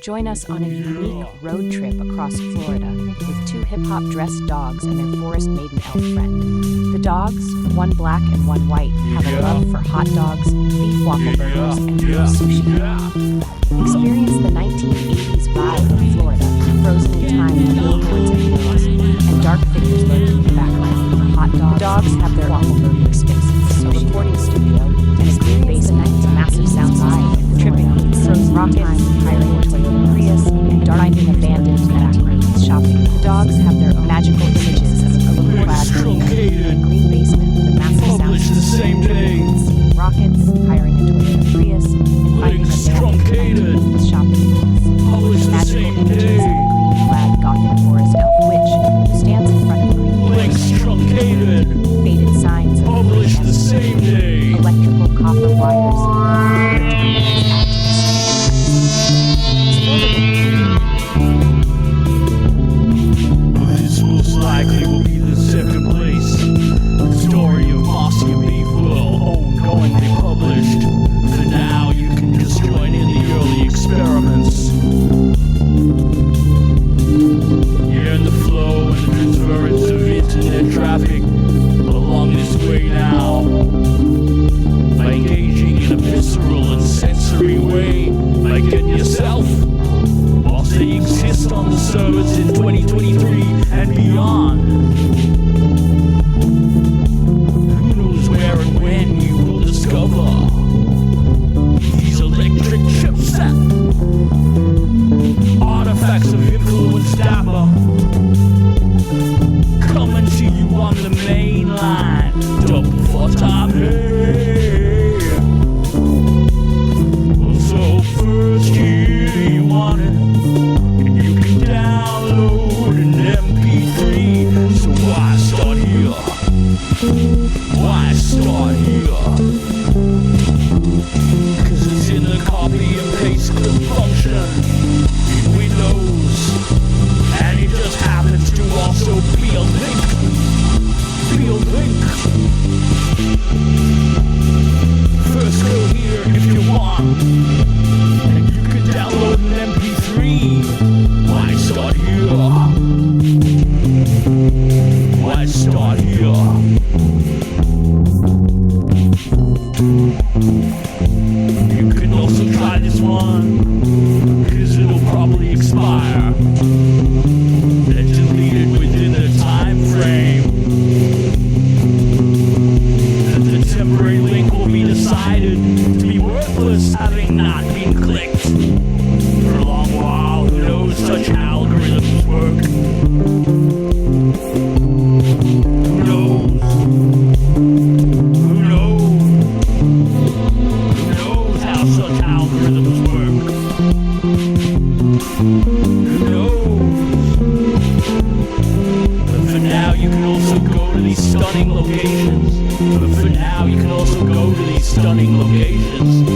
Join us on a unique road trip across Florida with two hip-hop dressed dogs and their forest maiden elf friend. The dogs, one black and one white, have a love for hot dogs, beef waffle burgers, and real sushi. Experience the 1980s vibe of Florida, frozen in time with billboards and hills, and dark figures lurking in the background for hot dogs. Dogs have their waffle burger spaces, a recording studio, and a green basement, massive sound system, tripping frozen rockets, hiring a Toyota Prius, and finding abandoned backgrounds shopping. The dogs have their own magical images of a little clad studio, a green basement with a massive sound system, tripping rockets, hiring a Toyota Prius, and finding abandoned shopping. Magical images of a green clad gothic forest elf witch who stands in front of a green Links truncated. faded signs of Published the same day. electrical copper wires. This most likely will be the second place. The story of MOSSY and BEEEF will ongoingly published. For now, you can just join in the early experiments. You're in the flow and the transference of internet traffic along this way now. By engaging in a visceral and sensory way, by getting yourself, whilst they exist on the servers in 2023 and beyond. Who knows where and when you will discover these electric chipset artifacts of influence Dapper coming to you on the main line. Double for top, hey. So first you want it, and you can download an MP3. So why start here? Why start here? Cause it's in the copy and paste clip function in Windows, and it just happens to also be a link. Be a link. First go here if you want, and you can download an MP3. Why start here? Why start here? You can also try this one, cause it'll probably expire. And delete it within a time frame. The temporary link will be decided to be worthless, having not been clicked for a long while. Who knows such algorithms work? Who knows? Who knows? Who knows how such algorithms work? Who knows? But for now, you can also go to these stunning locations. But for now, you can also go to these stunning locations.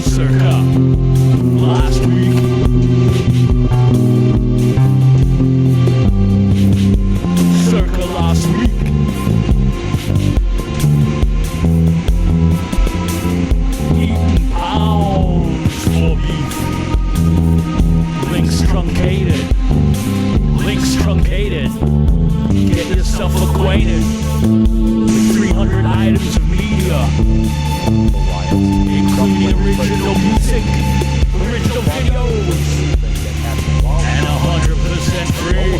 Circa last week. Circa last week. Eating pounds for beef. Links truncated. Links truncated. Get yourself acquainted with 300 items of media, including original music, original videos, and 100% free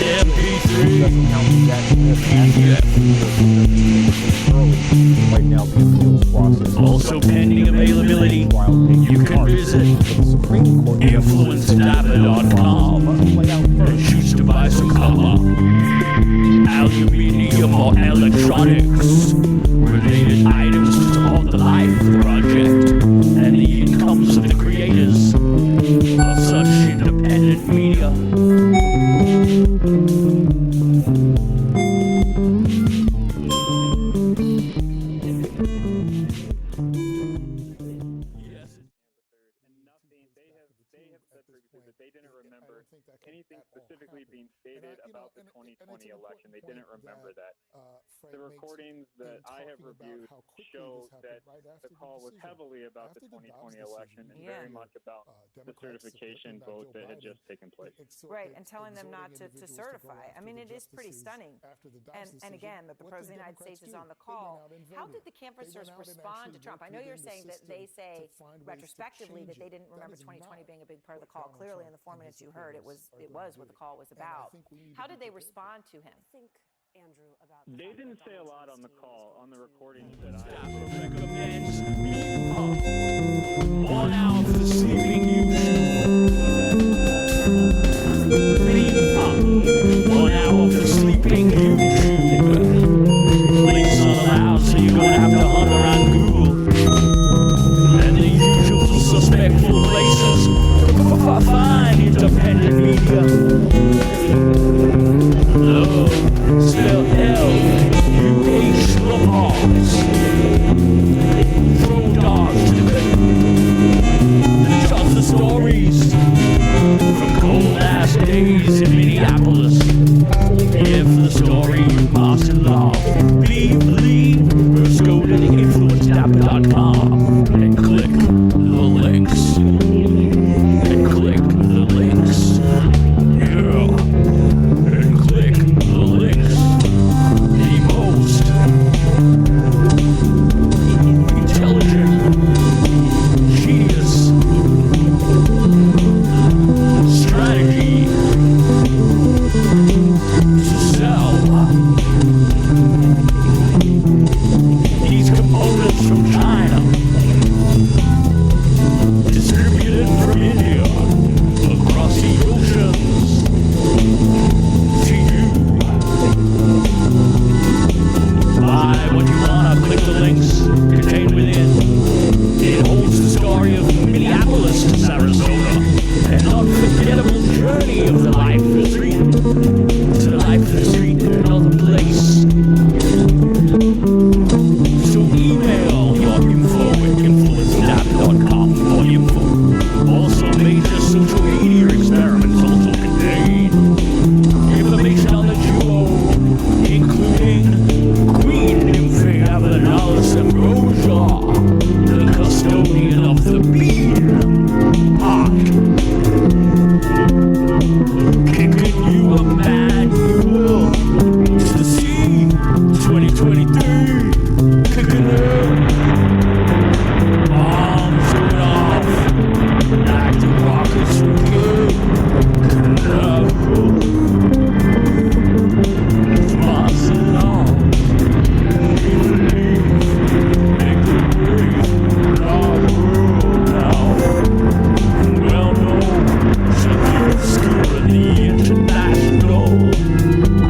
MP3 PDF. Also pending availability, you can visit influencedapper.com and choose to buy some copper, aluminium or electronics, related items of the LIFE project, and the incomes of the creators of such independent media. They didn't remember anything specifically being stated about the 2020 election. They didn't remember that. The the recordings that I have reviewed show that the call was heavily about the 2020 election and very much about the certification vote that had just taken place. Right, and telling them not to certify. I mean, it is pretty stunning. And again, that the President of the United States is on the call. How did the canvassers respond to Trump? I know you're saying that they say retrospectively that they didn't remember 2020 being a big part of the call. Clearly, in the 4 minutes you heard, it was what the call was about. How did they respond to him? Andrew, about They didn't say a lot on the call, on the recordings that I Dapper recommends BEEEF. 1 hour for sleeping BEEEF. 1 hour for sleeping YouTube. Links not allowed, so you're gonna have to hunt around Google. And the usual suspectful places to find independent media. Spell LOGZZ. Throw dogs to the bed. Trust the stories from cold ass days in Minneapolis. Yeah, for the story you must love. Believe. First go to the influencedapper.com and click the links. And click the links. Yeah. And click the links. The most intelligent, genius strategy to sell these components from China, distributed from India across the oceans to you. Buy what you wanna, click the links contained within. It holds the story of Minneapolis to Arizona, an unforgettable journey of the life of the street to the life of the street in another place. So email your info at influencedapper.com for info. Also, major social media experiments also contain information on the duo, including Queen NYMPHAE AVERNALES and the custodian of the BEEEF pot. Kicking you a manual to see 2023. Kicking it. Bombs going off. Like the rockets from good. Passing on.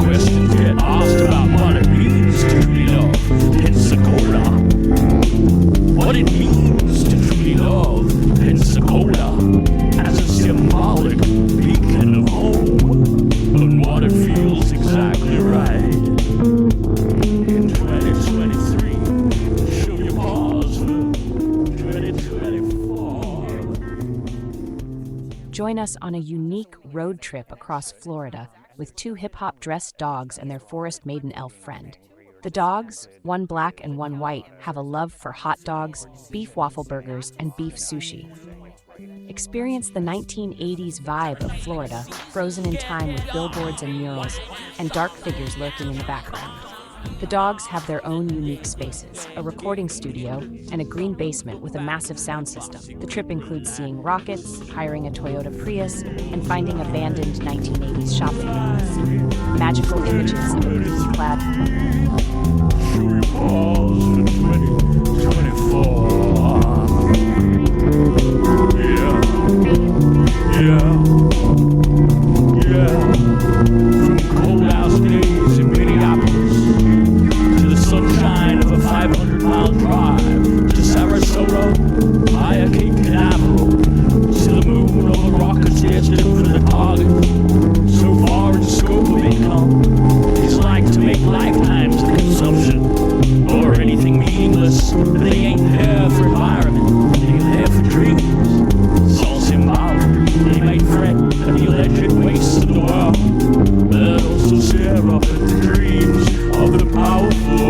Questions get asked about what it means to truly love Pensacola. What it means to truly love Pensacola as a symbolic beacon of home, and what it feels exactly right in 2023. Show your paws for 2024. Join us on a unique road trip across Florida with 2 hip-hop dressed dogs and their forest maiden elf friend. The dogs, one black and one white, have a love for hot dogs, beef waffle burgers, and beef sushi. Experience the 1980s vibe of Florida, frozen in time with billboards and murals, and dark figures lurking in the background. The dogs have their own unique spaces, a recording studio, and a green basement with a massive sound system. The trip includes seeing rockets, hiring a Toyota Prius, and finding abandoned 1980s shopping malls. Magical images of a beach-clad Show your paws for 2024. Yeah. From cold-house days in Minneapolis to the sunshine of a 500-mile drive to Sarasota via Cape Canaveral to the moon on the rockets destined for the target. So far in scope of income, it's like to make lifetimes of consumption or anything meaningless, but they ain't there for environment, they're there for dreams. It's all symbolic. They may fret at the electric waste of the world, but also share up at the dreams of the powerful.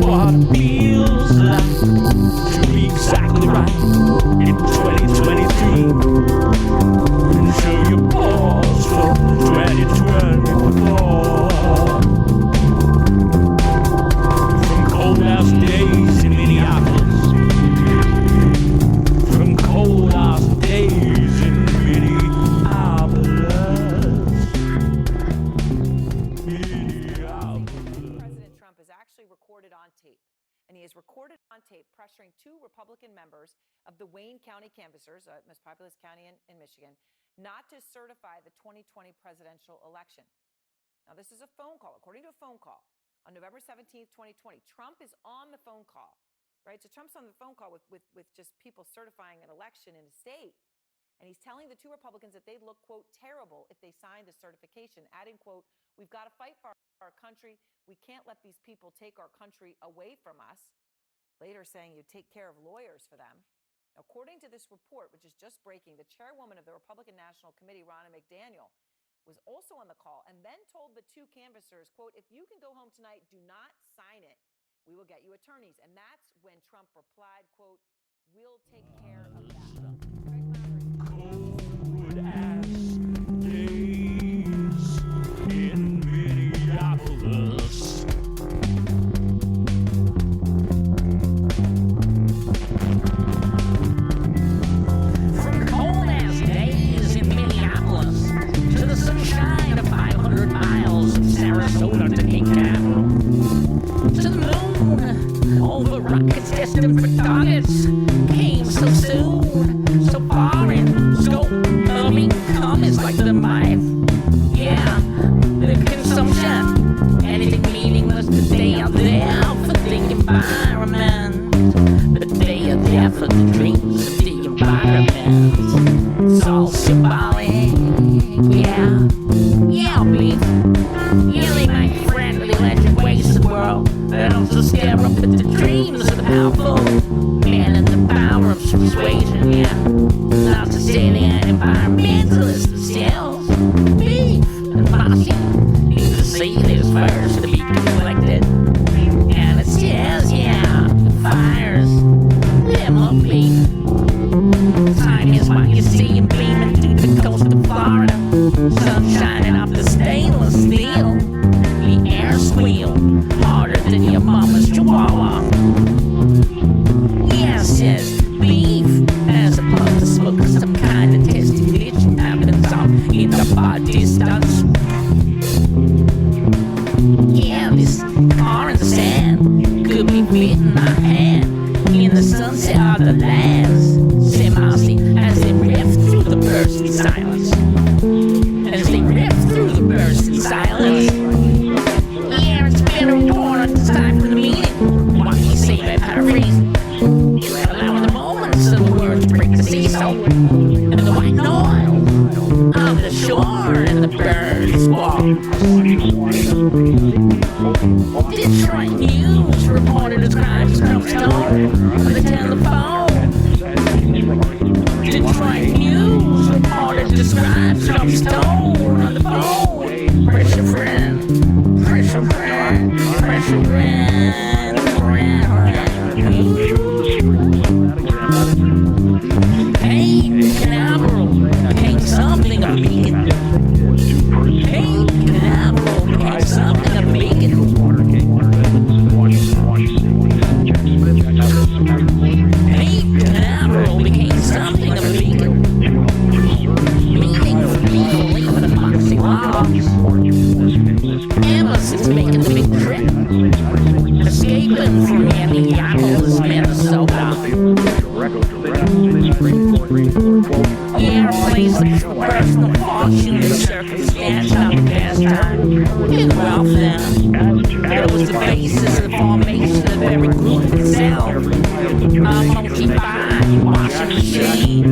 what it feels like to be exactly right in 2023, and show your balls for 2024. From cold ass days in Minneapolis, from cold ass days in President Trump is actually recorded on tape, and he is recorded on tape pressuring two Republican members of the Wayne County canvassers, most populous county in Michigan, not to certify the 2020 presidential election. Now, this is a phone call, according to a phone call on November 17th, 2020. Trump is on the phone call, right? So Trump's on the phone call with just people certifying an election in a state. And he's telling the two Republicans that they'd look, quote, terrible if they signed the certification, adding, quote, we've got to fight for our country. We can't let these people take our country away from us. Later saying you take care of lawyers for them. According to this report, which is just breaking, the chairwoman of the Republican National Committee, Ronna McDaniel, was also on the call and then told the two canvassers, quote, if you can go home tonight, do not sign it. We will get you attorneys. And that's when Trump replied, quote, we'll take care of that. Cold ass days in Minneapolis. From cold ass days in Minneapolis to the sunshine of 500 miles of Sarasota to Cape Canaveral, to the moon over rockets destined for targets came so soon, so far in scope of income is like the life. Yeah, the consumption, anything meaningless, but they are there for the environment. But they are there for the dreams of the environment. It's all symbolic, yeah, beef. Yeah, they might friendly legend waste the world, but also stare up at the dreams of the powerful man and the power of persuasion, yeah. Not to say they are environmentalists themselves. Beef and MOSSY need to see this first to be collected. And it says, yeah, fires them up, beef. Time is what you see and beaming through the coast of Florida. Sun shining off the stainless steel. The air squeal harder than your mama's chihuahua. Yeah, says beef, as opposed to smoking some kind of testy glitch happens off in the far distance. Yeah, this car in the sand could be fitting my hand in the sunset of the lands. Say MOSSY as they riff through the bursting silence. As they riff through the bursting silence. Yeah, it's been a report, it's time for the meeting. What can you say by paraphrasing? Allowing the moments of the words to break the seesaw. And the white noise of the shore and the birds walk. Detroit News reporter describes Trump's tone on the telephone. Detroit News reporter describes Trump's tone on the phone. Pressure friend, pressure friend, pressure friend, Hey, Canaveral became something of a beacon. Hey, Canaveral became something of a beacon. Hey, Canaveral became something of a beacon. Meaning for people living in boxing logs. Ever since making the big trip, escaping from Minneapolis, Minnesota. Yeah, place of personal fortune and circumstance of the past time. In wealth then, there was the basis and formation of every group itself. A multi-five washing machine.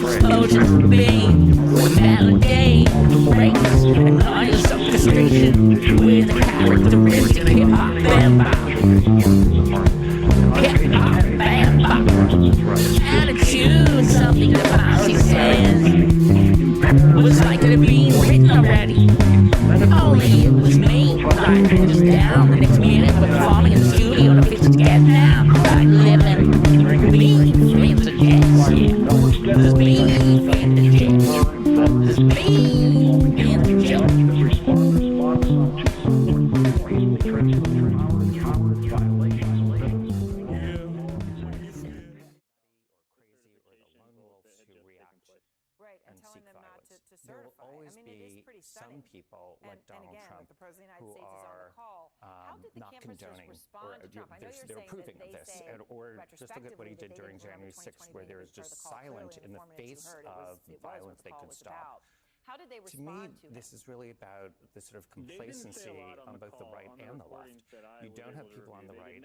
Explosions of being, validate, breaks, and noise of frustration with a characteristic hip-hop vampire. Hip-hop vampire. Attitude, something that MOSSY says was like it had been written already. Only it was me writing this down the next minute with falling always I mean, it is be pretty some stunning. people like And Donald again, Trump that the President of the who United States is on are the call. How did the not campaigners condoning respond or to Trump? I know you're they're saying approving that of they this, say or just look at what he did during January 6th, where there was just silent in the face of violence they could stop. How did they To me, respond to him? this is really about the sort of complacency on both the right and the left. You don't have people on the right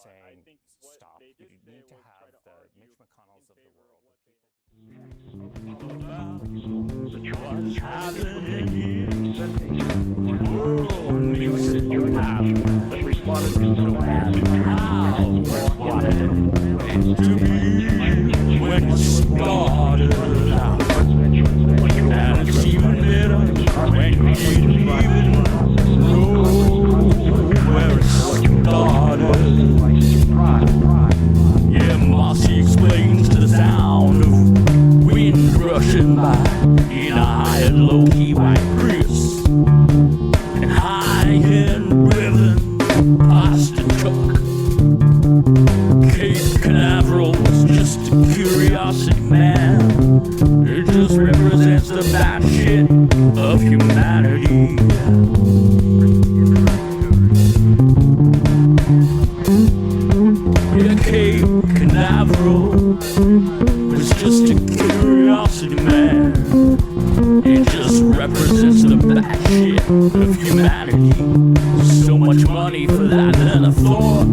saying, stop. You need to have the Mitch McConnells of the world, the people What's happening here? World music you have responded so happy. How wanted to be when you started out. And it's even better when you didn't even know where it started. Yeah, Mossy explains to the sound of wind rushing by in a high and low-key white Prius and high-end driven pasta truck. Cape Canaveral was just a curiosity, man. It just represents the bad shit of humanity. Yeah, Cape Canaveral was just a curiosity, man. It just represents the bad shit of humanity. So much money for that, and I thought,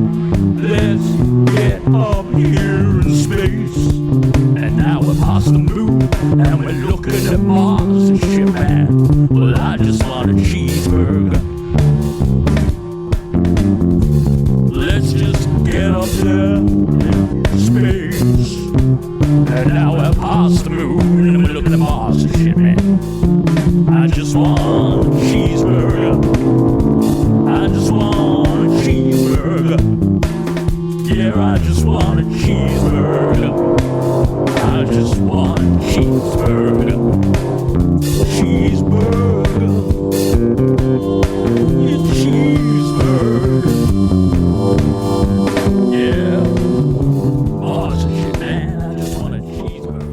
let's get up here in space. And now we're past the moon, and we're looking at Mars and shit, man. Well, I just want a cheeseburger. Let's just get up there in space. And now we're past the moon, and we're looking at Mars and shit, man. I just want a cheeseburger. I just want a cheeseburger. Yeah, I just want a cheeseburger. I just want a cheeseburger. Cheeseburger. Yeah, cheeseburger. Yeah. Mars and shit, man. I just want a cheeseburger.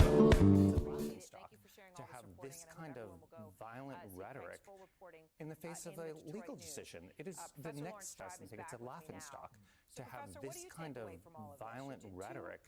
To have this kind of violent rhetoric in the face of a legal decision. It is the next step. I think it's a laughingstock to have this kind of violent rhetoric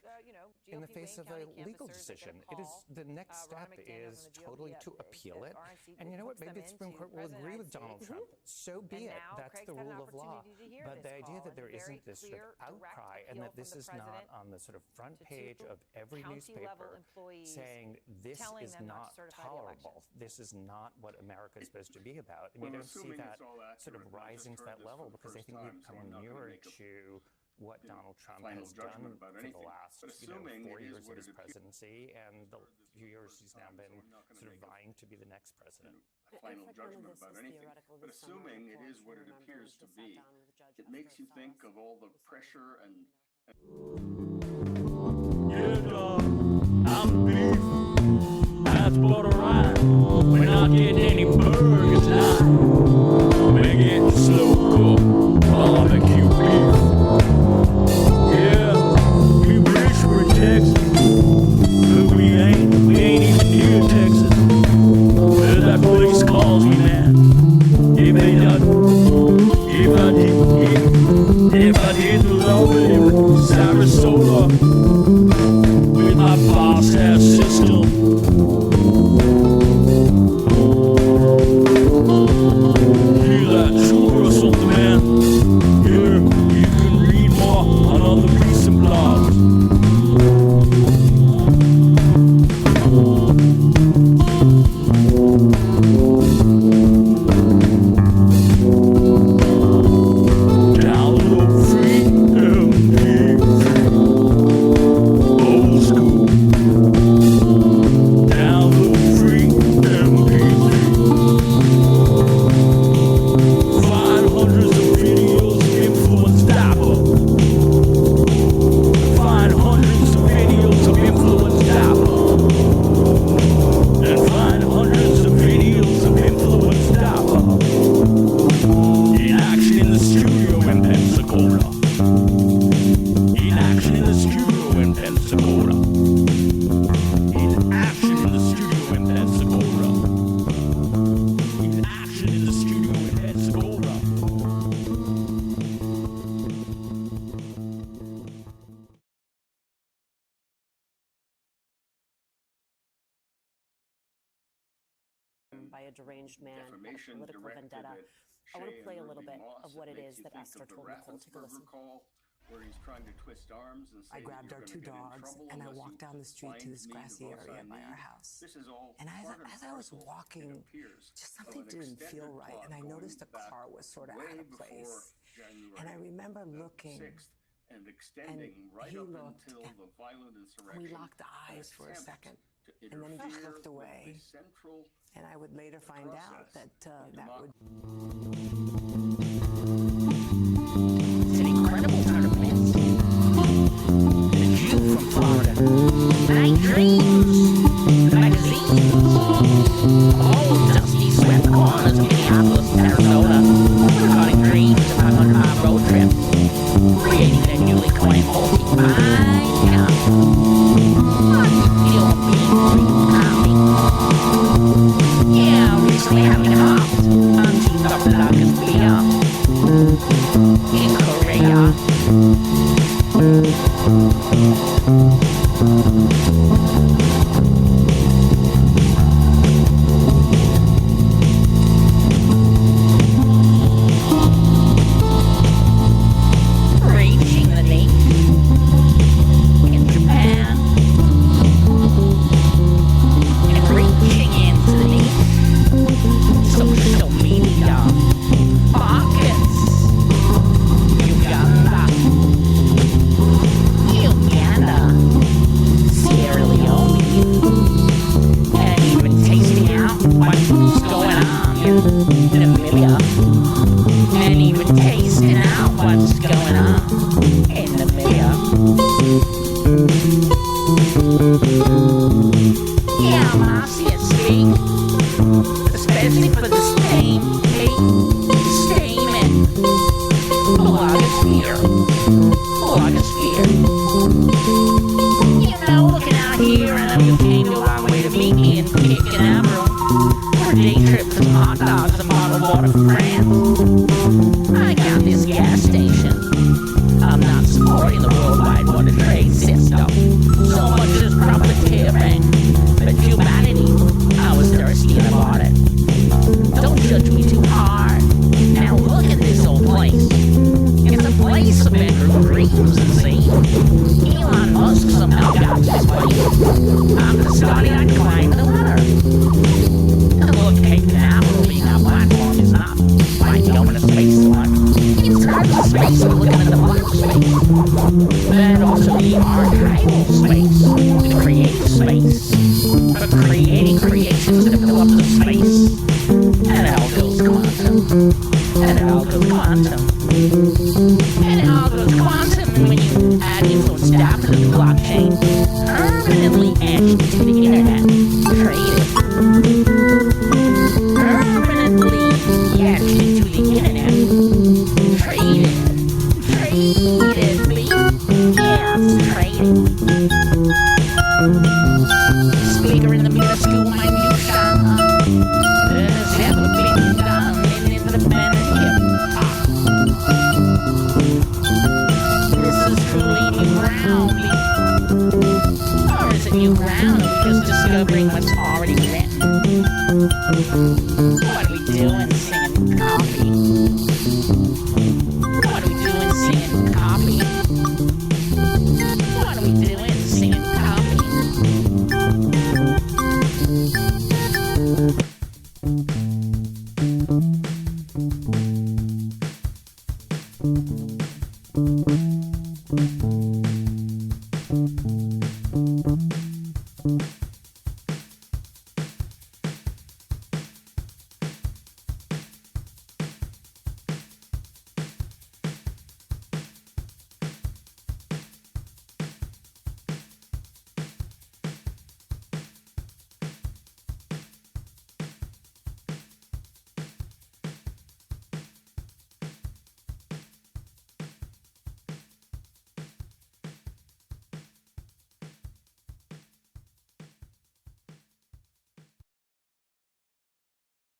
in the face of a legal decision. It is the next step is totally to appeal it. And you know what? Maybe the Supreme Court will agree with Donald Trump. So be it. That's the rule of law. But the idea that there isn't this sort of outcry and that this is not on the sort of front page of every newspaper saying this is not tolerable. This is not what America is supposed to be about. And you don't see that sort of rising to that level because I think we've come nearer to what Donald Trump has done for the last 4 years of his presidency and the few years he's now been sort of vying to be the next president. A final judgment about anything, but assuming it is what it appears to be, it makes you think of all the pressure and Yeah, dog, I'm beef. That's alright. We're not getting any burgers now. We're getting slow cooked barbecue beef. Yeah, we wish we're Texas, but we ain't even near Texas. Where that place calls me, man. If they done, if I did love it in Sarasota with my boss ass system. Hear that tour or something, man? Here, you can read more on other recent blogs. Download free MP3. Old school. a deranged man, had a defamation political directed vendetta. at I want to Shea play a and little Ruby bit Moss. of what it makes is you that think Esther of the told Nicole. Take a Raffensperger listen. call, where he's trying to twist arms and say I grabbed that our you're 2 gonna get in dogs trouble and I unless walked you down the street to find this me the grassy votes I area by our need. house. This is all And part and as I was parcel, walking, it appears, just of something an didn't feel extended right, plot and I going noticed the back car was sort of way out of before place. January And I remember looking, 6th, and extending right he up looked, until and the violent insurrection. we locked an eyes for a attempt second, to and then he just interfere looked away. with the central And I would later find out that that would. It's an incredible turn of events. The Jew from Florida. Night dreams. Magazines. Old dusty swept corners of Minneapolis, Arizona. Recording dreams of 500-mile road trip. Creating their newly coined multi-fine count. You're being free, yeah, recently having hopped onto the LOGZZ beer in Korea. Reaching the niche in Japan and reaching into the niche. Social media, pockets, Uganda, Sierra Leone, and even tasting out what's going on in Namibia, and even tasting out what's going on in Namibia. Yeah, MOSSY and speak, especially for the stamen. LOGZZ. You know, looking out here, and you came a long way to meet me in Canaveral for a day trip to some hot dogs and bottled water from France. I got this gas station. I'm not supporting the worldwide water trade system. So much is profiteering. But humanity, I was thirsty and I bought it. Don't judge me too hard. Now look at this old place. It's a place of bedroom dreams, and see? Elon Musk somehow got this place. I'm the study I'd climb the ladder. And look, Cape Canaveral being our platform is not like going to space so much. It's not the space we're looking at the black space. But also the archival space, the creative space. But creating creations that fill up the space. And it all goes quantum. And it all goes quantum. And it all goes quantum when you add influence Dapper to the blockchain. Permanently etched to the internet. Traded. Permanently etched into the internet. Traded. Traded, me. Yeah, traded. Speaker in the middle school, my new shop. There's never been done in the band of hip hop. This is truly new ground, or is it new ground? We're just discovering what's already written. What are we doing singing copy? What are we doing singing copy? What are we doing singing copy?